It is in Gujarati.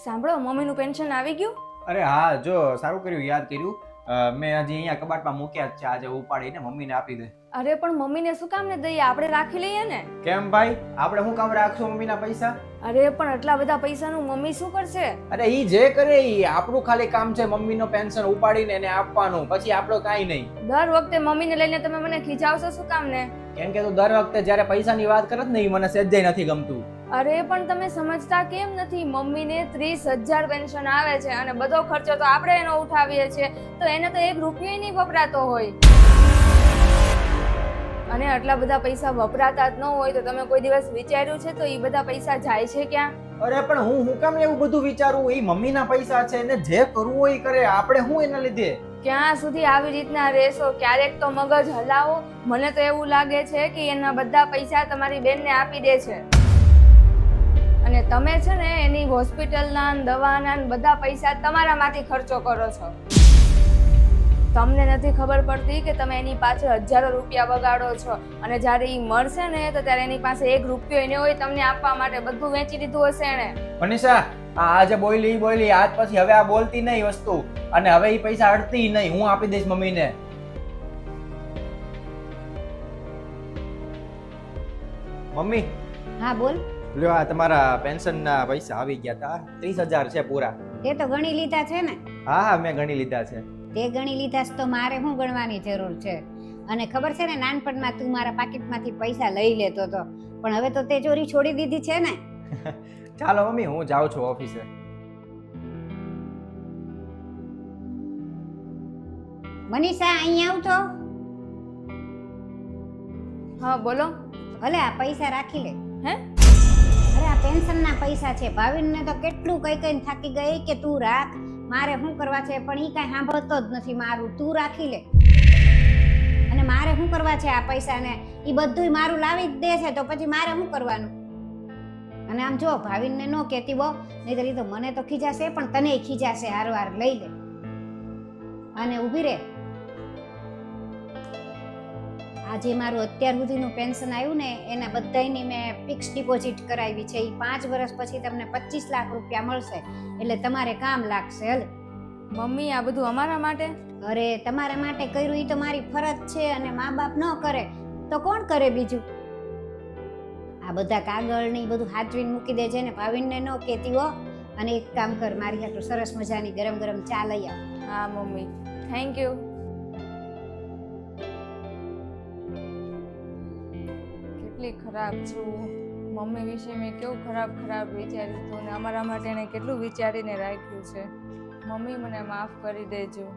સાંભળો, મમ્મીનું પેન્શન આવી ગયું? અરે હા, જો સારું કર્યું યાદ કર્યું. મેં હજી અહીંયા કબાટમાં મૂક્યા જ છે, આજે ઉપાડીને મમ્મીને આપી દે. અરે પણ મમ્મીને શું કામ ને દઈએ, આપણે રાખી લઈએ ને. કેમ ભાઈ, આપણે શું કામ રાખશું મમ્મીના પૈસા? અરે પણ આટલા બધા પૈસાનું મમ્મી શું કરશે? અરે ઈ જે કરે ઈ આપણું ખાલી કામ છે મમ્મીનો પેન્શન ઉપાડીને એને આપવાનું, પછી આપણો કાંઈ નહીં. દર વખતે મમ્મીને લઈને તમે મને ખીજાવશો શું કામ ને? કેમ કે તું દર વખતે જ્યારે પૈસાની વાત કરત ને ઈ મને સહેજેય નથી ગમતું. અરે પણ તમે સમજતા કેમ નથી? મમ્મીને 30,000 પેન્શન આવે છે અને બધો ખર્ચો તો આપણે એનો ઉઠાવીએ છીએ, તો એને તો 1 રૂપિયો નહીં વપરાતો હોય. અને આટલા બધા પૈસા વપરાતા જ ન હોય તો તમે કોઈ દિવસ વિચાર્યું છે તો એ બધા પૈસા જાય છે ક્યાં? અરે પણ હું કામ એવું બધું વિચારું? ઈ મમ્મીના પૈસા છે ને, જે કરવું હોય એ કરે, આપણે શું એના લીધે? ક્યાં સુધી આવી રીતના રહેશો? ક્યારેક તો મગજ હલાવો. મને તો એવું લાગે છે કે એના બધા પૈસા તમારી બેનને આપી દે છે અને તમે છે ને એની હોસ્પિટલના દવાના બધા પૈસા તમારામાંથી ખર્ચો કરો છો. તમને નથી ખબર પડતી કે તમે એની પાછળ હજારો રૂપિયા બગાડો છો અને જ્યારે એ મરશે ને તો ત્યારે એની પાસે 1 રૂપિયો એને હોય તમને આપવા માટે, બધું વેચી દીધું હશે એને. મનીષા, આજે બોલી આજ પછી હવે આ બોલતી નહીં વસ્તુ, અને હવે ઈ પૈસા અડતી નહીં, હું આપી દઈશ મમ્મીને. મમ્મી. હા બોલ. લ્યો, આ તમારા પેન્શનના પૈસા આવી ગયા તા. 30,000 છે પૂરા. તે તો ગણી લીધા છે ને? હા, મેં ગણી લીધા છે. તે ગણી લીધા છે તો મારે શું ગણવાની જરૂર છે? અને ખબર છે ને, નાનપણમાં તું મારા પાકીટમાંથી પૈસા લઈ લેતો હતો, પણ હવે તો તે ચોરી છોડી દીધી છે ને. ચાલો મમ્મી, હું જાઉં છું ઓફિસે. મનીષા, અહીં આવતો. હા બોલો. ભલે આ પૈસા રાખી લે. હે? અરે આ પેન્શનના પૈસા છે. ભાવિનને તો કેટલું કઈ કઈ થાકી ગઈ કે તું રાખ, મારે શું કરવા છે, પણ ઈ કાંઈ સાંભળતો જ નથી મારું. તું રાખી લે. અને મારે શું કરવા છે આ પૈસાને? ઈ બધુંય મારું લાવી જ દે છે, તો પછી મારે શું કરવાનું? અને આમ જો, ભાવિનને ન કહેતી બહુ, નહીંતર ઈ તો મને તો ખીજાશે, પણ તને ખીજાશે. હારવાર લઈ લે અને ઊભી રહે. આજે મારું અત્યાર સુધીનું પેન્શન આવ્યું ને, એના બધાયની મેં ફિક્સ ડિપોઝિટ કરાવી છે. એ 5 વર્ષ પછી તમને 25 લાખ રૂપિયા મળશે, એટલે તમારે કામ લાગશે. હલે મમ્મી, આ બધું અમારા માટે? અરે તમારા માટે કર્યું એ તો મારી ફરજ છે, અને મા બાપ ન કરે તો કોણ કરે બીજું? આ બધા કાગળ ને બધું હાચવીને મૂકી દેજે ને, ભાવિનને ન કહેતી હો. અને એક કામ કર, મારી હાટુ સરસ મજાની ગરમ ગરમ ચા લઈ આવ. હા મમ્મી, થેન્ક યુ. કેટલી ખરાબ છું મમ્મી વિશે. મેં કેવું ખરાબ વિચાર્યું હતું અને અમારા માટે એને કેટલું વિચારીને રાખ્યું છે. મમ્મી, મને માફ કરી દેજો.